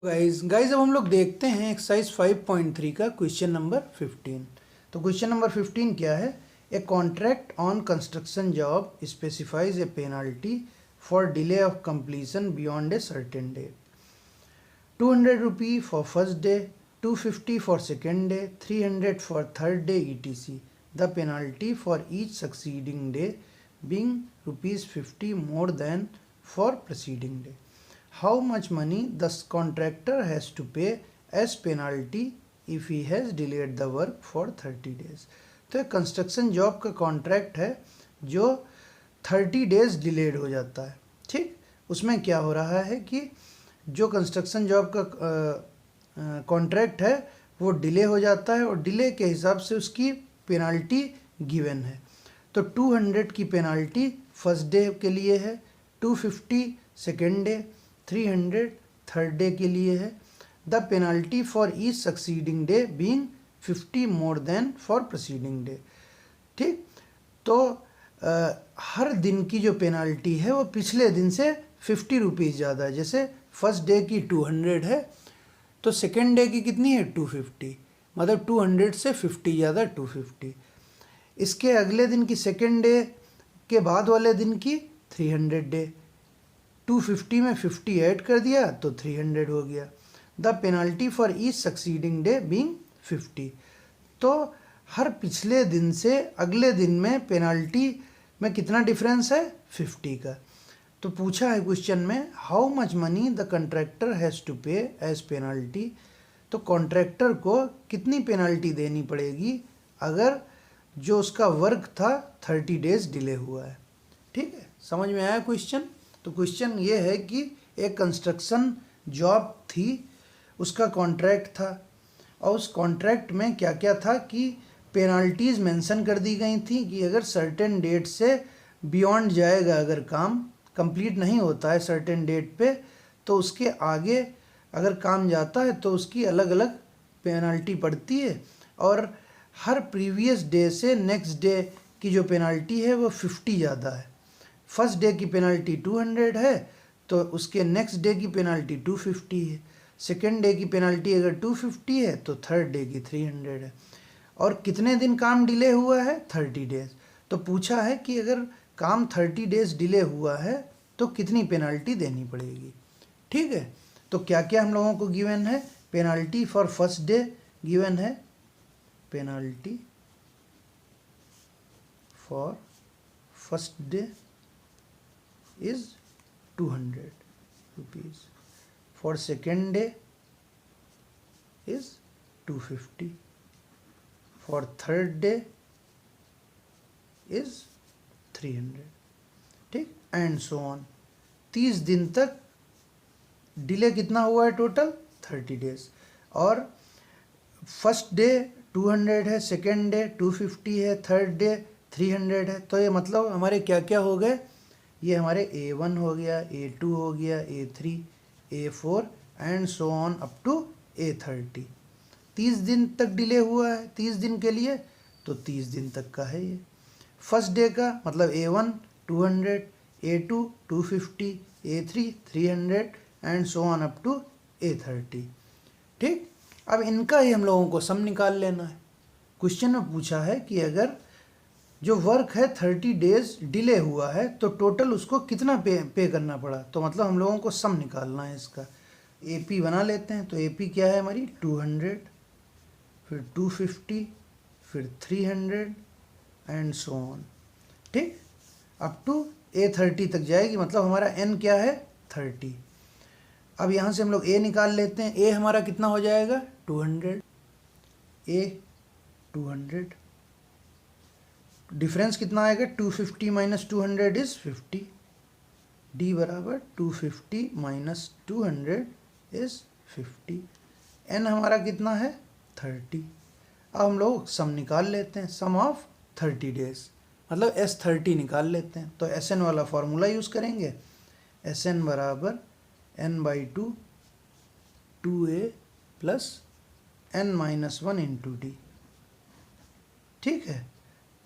Guys अब हम लोग देखते हैं एक्सरसाइज 5.3 का क्वेश्चन नंबर 15। तो क्वेश्चन नंबर 15 क्या है? A contract on construction job specifies A penalty for delay of completion beyond a certain day. 200 rupee for first day, 250 for second day, 300 for third day etc. The penalty for each succeeding day being ₹50 more than for preceding day. How much money the contractor has to pay as penalty if he has delayed the work for 30 days. तो एक construction job का contract है जो 30 days delayed हो जाता है। ठीक, उसमें क्या हो रहा है कि जो कंस्ट्रक्शन जॉब का कॉन्ट्रैक्ट है वो डिले हो जाता है और डिले के हिसाब से उसकी पेनाल्टी गिवन है। तो 200 की पेनाल्टी फर्स्ट डे के लिए है, 250 सेकेंड डे, 300 थर्ड डे के लिए है। The penalty for each succeeding day being 50 more than for preceding day. ठीक, तो हर दिन की जो पेनाल्टी है वो पिछले दिन से 50 रुपीज़ ज़्यादा है। जैसे फर्स्ट डे की 200 है तो सेकेंड डे की कितनी है 250, मतलब 200 से 50 ज़्यादा 250। इसके अगले दिन की सेकेंड डे के बाद वाले दिन की 300 डे, 250 में 50 ऐड कर दिया तो 300 हो गया। The penalty for each succeeding day being 50। तो हर पिछले दिन से अगले दिन में पेनाल्टी में कितना डिफरेंस है 50 का। तो पूछा है क्वेश्चन में how much money the contractor has to pay as penalty. तो कॉन्ट्रैक्टर को कितनी पेनाल्टी देनी पड़ेगी अगर जो उसका वर्क था 30 डेज डिले हुआ है। ठीक है, समझ में आया क्वेश्चन? तो क्वेश्चन ये है कि एक कंस्ट्रक्शन जॉब थी, उसका कॉन्ट्रैक्ट था और उस कॉन्ट्रैक्ट में क्या क्या था कि पेनाल्टीज़ मेंशन कर दी गई थी कि अगर सर्टेन डेट से बियॉन्ड जाएगा, अगर काम कंप्लीट नहीं होता है सर्टेन डेट पे, तो उसके आगे अगर काम जाता है तो उसकी अलग अलग पेनाल्टी पड़ती है। और हर प्रीवियस डे से नेक्स्ट डे की जो पेनाल्टी है वो 50 ज़्यादा है। फर्स्ट डे की पेनल्टी 200 है तो उसके नेक्स्ट डे की पेनल्टी 250 है। सेकेंड डे की पेनल्टी अगर 250 है तो थर्ड डे की 300 है। और कितने दिन काम डिले हुआ है 30 डेज। तो पूछा है कि अगर काम 30 डेज डिले हुआ है तो कितनी पेनल्टी देनी पड़ेगी। ठीक है, तो क्या क्या हम लोगों को गिवन है? Penalty for first day given है, penalty for first day is 200 rupees. For second day is 250. For third day is 300. ठीक, एंड सो ऑन। 30 दिन तक डिले कितना हुआ है टोटल 30 डेज। और फर्स्ट डे 200 है, सेकेंड डे 250 है, थर्ड डे 300 है। तो ये मतलब हमारे क्या क्या हो गए? ये हमारे A1 हो गया, A2 हो गया, A3, A4 and so on up to A30। 30 दिन तक डिले हुआ है 30 दिन के लिए, तो 30 दिन तक का है ये। फर्स्ट डे का मतलब A1 200, A2 250, A3 300 and so on up to A30। ठीक, अब इनका ही हम लोगों को सम निकाल लेना है। क्वेश्चन में पूछा है कि अगर जो वर्क है 30 डेज डिले हुआ है तो टोटल उसको कितना पे करना पड़ा। तो मतलब हम लोगों को सम निकालना है इसका। AP बना लेते हैं। तो AP क्या है हमारी 200, फिर 250, फिर 300 एंड सो ऑन। ठीक, अप टू A30 तक जाएगी, मतलब हमारा N क्या है 30। अब यहाँ से हम लोग A निकाल लेते हैं। A हमारा कितना हो जाएगा 200, A 200, डिफरेंस कितना आएगा 250 माइनस 200 इज 50। D बराबर 250 माइनस 200 इज 50। N हमारा कितना है 30। अब हम लोग सम निकाल लेते हैं, सम ऑफ 30 डेज, मतलब S30 निकाल लेते हैं। तो Sn वाला फॉर्मूला यूज़ करेंगे। Sn बराबर n/2 2a plus n-1 into D। ठीक है,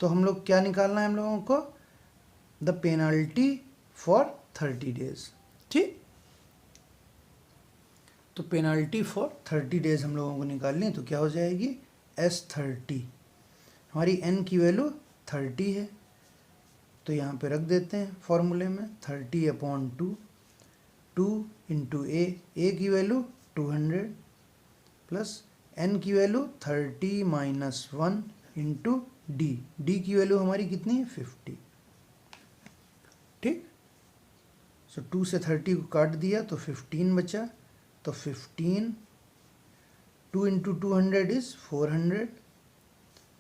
तो हम लोग क्या निकालना है हम लोगों को? The penalty for 30 days. ठीक, तो पेनाल्टी फॉर 30 डेज हम लोगों को निकालनी है, तो क्या हो जाएगी S30। हमारी n की वैल्यू 30 है, तो यहाँ पे रख देते हैं फॉर्मूले में 30/2, 2 इंटू ए की वैल्यू 200 प्लस n की वैल्यू 30 माइनस 1 इंटू डी की वैल्यू हमारी कितनी है 50। ठीक, सो 2 से 30 को काट दिया तो 15 बचा, तो 15, 2 into 200 is 400,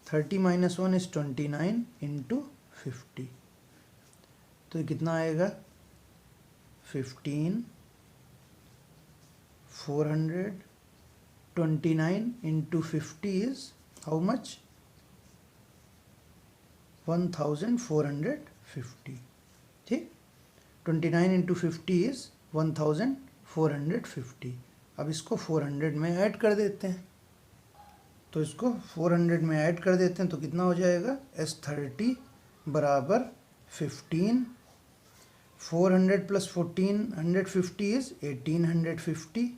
30 minus 1 is 29 into 50, तो ये कितना आएगा 15, 400, 29 इंटू 50 इज हाउ मच 1450। ठीक, 29 इंटू 50 इज 1450। अब इसको 400 में ऐड कर देते हैं, तो इसको 400 में ऐड कर देते हैं तो कितना हो जाएगा S30 बराबर 15, 400 प्लस 1450 इज 1850।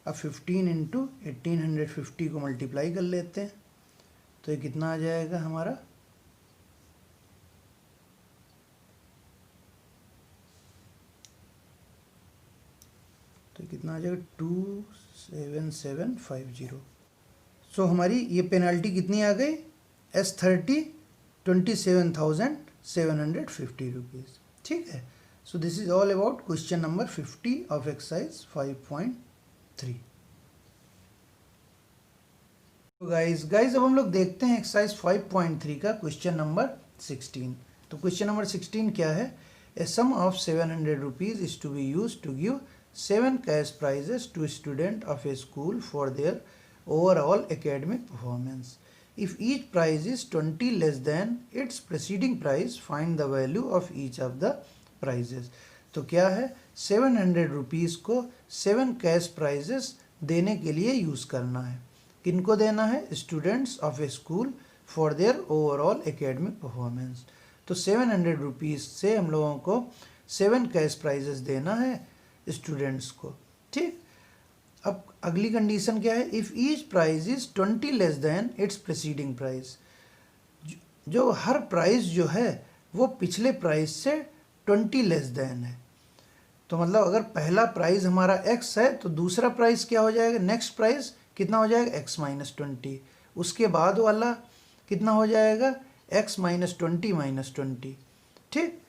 अब 15 इंटू 1850 को मल्टीप्लाई कर लेते हैं, तो ये कितना आ जाएगा हमारा तो कितना आ जाएगा 27750। सो हमारी ये पेनल्टी कितनी आ गई S30 27,750 रुपीज़। ठीक है, so this is all about question number 50 of exercise 5.3। तो गाइज अब हम लोग देखते हैं एक्सरसाइज 5.3 का क्वेश्चन नंबर 16। तो क्वेश्चन नंबर 16 क्या है, a sum of 700 rupees is to be use to give 7 cash prizes to student of a school for their overall academic performance. If each prize is 20 less than its preceding price, find the value of each of the prizes. तो क्या है 700 rupees को 7 cash prices देने के लिए use करना है। किनको देना है, students of a school for there overall academic performance. तो 700 रुपीज़ से हम लोगों को 7 कैश प्राइजेस देना है स्टूडेंट्स को। ठीक, अब अगली कंडीशन क्या है, if each prize is 20 less than it's preceding price. जो हर प्राइस जो है वो पिछले प्राइस से 20 लेस देन है। तो मतलब अगर पहला प्राइस हमारा x है तो दूसरा प्राइस क्या हो जाएगा, नेक्स्ट प्राइस कितना हो जाएगा x माइनस 20, उसके बाद वाला कितना हो जाएगा x माइनस 20 माइनस 20। ठीक,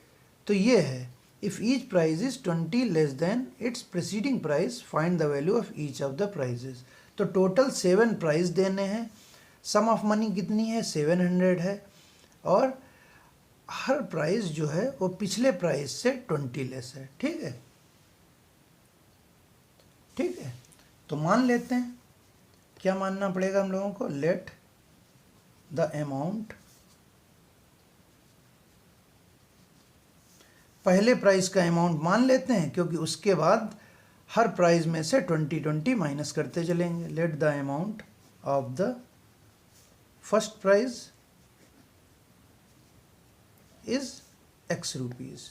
तो ये है if each price is 20 less than its preceding price, find the value of each of the prices. तो टोटल 7 प्राइस देने हैं, सम ऑफ मनी कितनी है 700 है, और हर प्राइस जो है वो पिछले प्राइस से 20 लेस है। ठीक है, ठीक है, तो मान लेते हैं, क्या मानना पड़ेगा हम लोगों को, लेट द अमाउंट, पहले प्राइस का अमाउंट मान लेते हैं क्योंकि उसके बाद हर प्राइस में से 20 माइनस करते चलेंगे। Let the amount of the first prize is x rupees.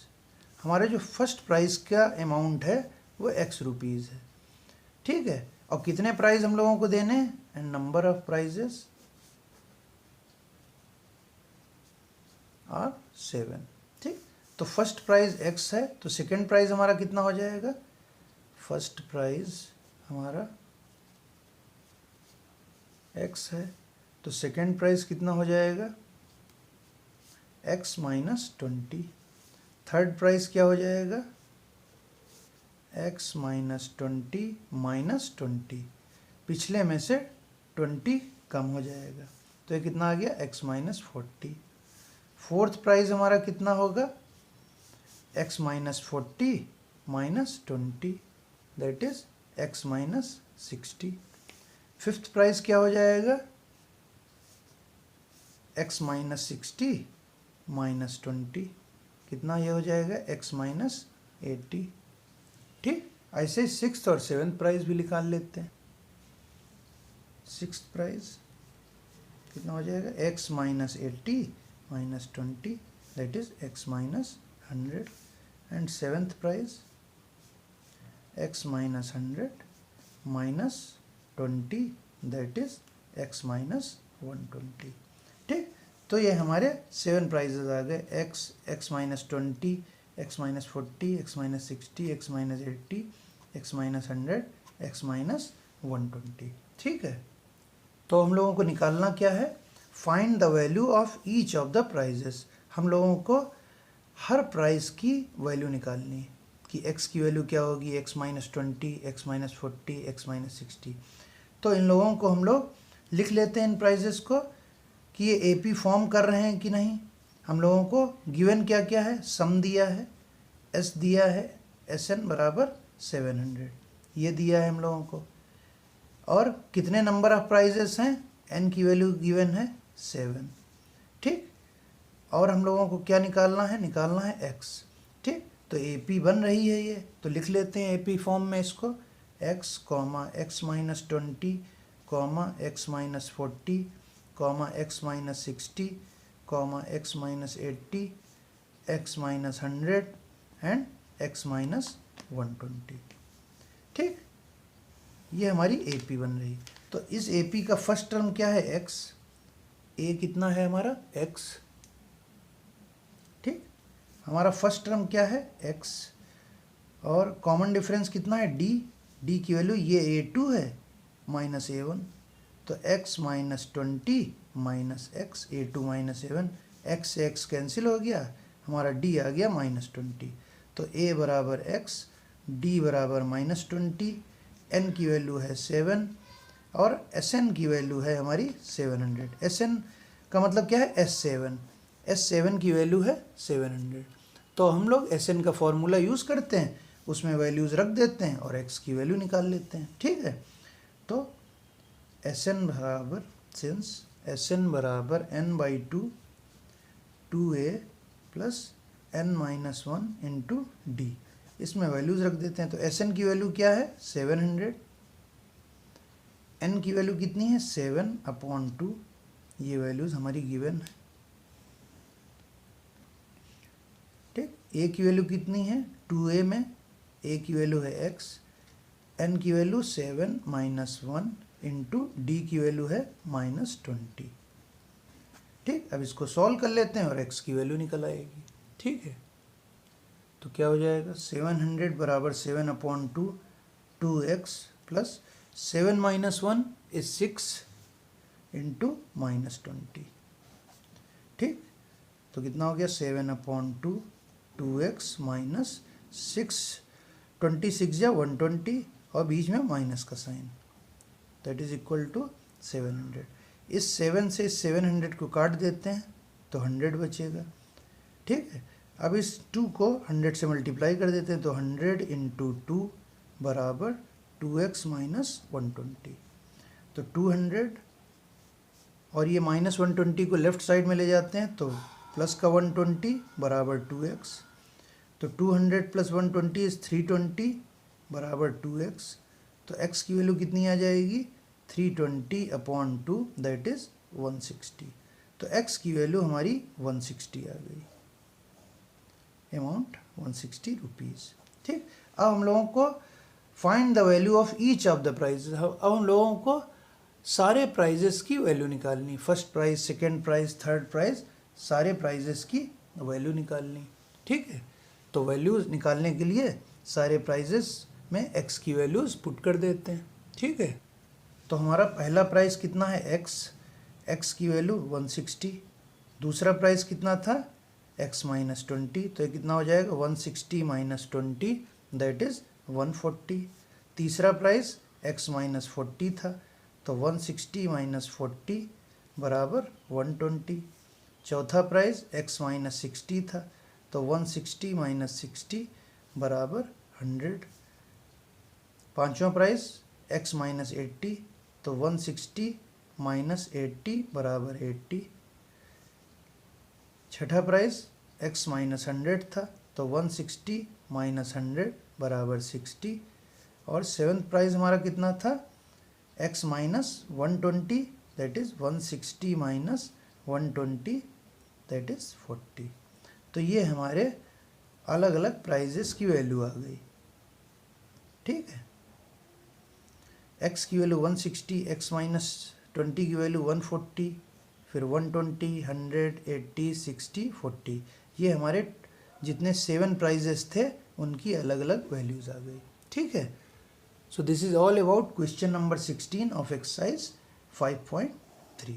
हमारे जो फर्स्ट प्राइस का अमाउंट है वो x रुपीज़ है। ठीक है, और कितने प्राइस हम लोगों को देने हैं, and number of prizes are 7। ठीक, तो फर्स्ट प्राइस x है, तो सेकंड प्राइस हमारा कितना हो जाएगा, फर्स्ट प्राइस हमारा x है तो सेकंड प्राइस कितना हो जाएगा x माइनस 20। थर्ड प्राइस क्या हो जाएगा x माइनस 20 माइनस 20, पिछले में से 20 कम हो जाएगा, तो ये कितना आ गया x माइनस 40। फोर्थ प्राइस हमारा कितना होगा x minus 40 minus 20, that is x minus 60। Fifth price क्या हो जाएगा x माइनस 60 माइनस 20, कितना ये हो जाएगा x माइनस 80। ठीक, ऐसे सिक्स्थ और सेवेंथ प्राइस भी निकाल लेते हैं। सिक्स्थ प्राइस कितना हो जाएगा x minus 80 minus 20, that is x minus 100। And seventh price x minus 100 minus 20 that is x minus 120। ठीक, तो ये हमारे 7 प्राइजेज आ गए, x minus 20, x minus 40, x minus 60, x minus 80, x minus 100, x minus 120। ठीक है, तो हम लोगों को निकालना क्या है, find the value of each of the prizes. हम लोगों को हर प्राइस की वैल्यू निकालनी है कि x की वैल्यू क्या होगी, x minus 20, x minus 40, x minus 60। तो इन लोगों को हम लोग लिख लेते हैं इन प्राइजेस को कि ये एपी फॉर्म कर रहे हैं कि नहीं। हम लोगों को गिवन क्या क्या है, सम दिया है, एस दिया है, SN बराबर 700 ये दिया है हम लोगों को, और कितने नंबर ऑफ प्राइजेस हैं, n की वैल्यू गिवन है 7। ठीक, और हम लोगों को क्या निकालना है, निकालना है x। ठीक, तो AP बन रही है ये, तो लिख लेते हैं AP फॉर्म में इसको, x comma x minus 20 comma x minus 40 comma x minus 60 comma x minus 80 x minus 100 and x minus 120। ठीक, ये हमारी AP बन रही। तो इस AP का फर्स्ट टर्म क्या है, x, a कितना है हमारा x। ठीक, हमारा फर्स्ट टर्म क्या है x, और कॉमन डिफरेंस कितना है d की वैल्यू ये a2 है माइनस a1, तो x minus 20 minus x, a2 minus a1, x से x कैंसिल हो गया, हमारा d आ गया माइनस 20। तो a बराबर x, d बराबर माइनस 20, n की वैल्यू है 7 और Sn की वैल्यू है हमारी 700। Sn का मतलब क्या है, S7 की वैल्यू है 700। तो हम लोग Sn का फॉर्मूला यूज़ करते हैं, उसमें वैल्यूज़ रख देते हैं और x की वैल्यू निकाल लेते हैं। ठीक है, तो Sn बराबर, सिंस Sn बराबर n/2 2a plus n minus 1 into D, इसमें वैल्यूज़ रख देते हैं। तो Sn की वैल्यू क्या है 700, n की वैल्यू कितनी है 7/2, ये वैल्यूज़ हमारी गिवन है। ठीक, a की वैल्यू कितनी है 2a में, a की वैल्यू है x, n की वैल्यू 7 माइनस 1 इंटू डी की वैल्यू है माइनस 20। ठीक, अब इसको सॉल्व कर लेते हैं और x की वैल्यू निकल आएगी। ठीक है, तो क्या हो जाएगा 700 बराबर 7/2 2x plus 7 minus 1 is 6 into minus 20। ठीक, तो कितना हो गया 7/2 2x माइनस 6, 26 या 120 और बीच में माइनस का sign, that is equal to 700। इस 7 से इस 700 को काट देते हैं तो 100 बचेगा। ठीक है, अब इस 2 को 100 से मल्टीप्लाई कर देते हैं तो 100 इंटू 2 बराबर 2x माइनस 120। तो 200 और ये माइनस 120 को लेफ्ट साइड में ले जाते हैं तो प्लस का 120 बराबर 2x। तो 200 प्लस 120 इज 320 बराबर 2x। तो x की वैल्यू कितनी आ जाएगी 320/2 दैट इज 160। तो x की वैल्यू हमारी 160 आ गई, अमाउंट 160 रुपीज़। ठीक, अब हम लोगों को find the value of each of the prizes. अब हम लोगों को सारे प्राइजेस की वैल्यू निकालनी, first prize, second prize, third prize, सारे प्राइजेस की वैल्यू निकालनी। ठीक है, तो वैल्यूज निकालने के लिए सारे प्राइजेस में x की वैल्यूज पुट कर देते हैं। ठीक है, तो हमारा पहला प्राइस कितना है x की वैल्यू 160, दूसरा प्राइस कितना था x माइनस 20, तो ये कितना हो जाएगा 160 माइनस 20 दैट इज 140। तीसरा प्राइस x माइनस 40 था, तो 160 माइनस 40 बराबर 120। चौथा प्राइस x माइनस 60 था, तो 160 माइनस 60 बराबर 100। पांचवा प्राइस x माइनस 80, तो 160 माइनस 80 बराबर 80। छठा प्राइस x माइनस 100 था, तो 160 माइनस 100 बराबर 60। और सेवन्थ प्राइस हमारा कितना था x minus 120 that is 160 minus 120 that is 40। तो ये हमारे अलग अलग प्राइजेस की वैल्यू आ गई। ठीक है, x की वैल्यू 160, x माइनस 20 की वैल्यू 140, फिर 120, 100, 80, 60, 40, ये हमारे जितने 7 प्राइजेस थे उनकी अलग अलग वैल्यूज़ आ गई। ठीक है, so this is all about question number 16 of exercise 5.3।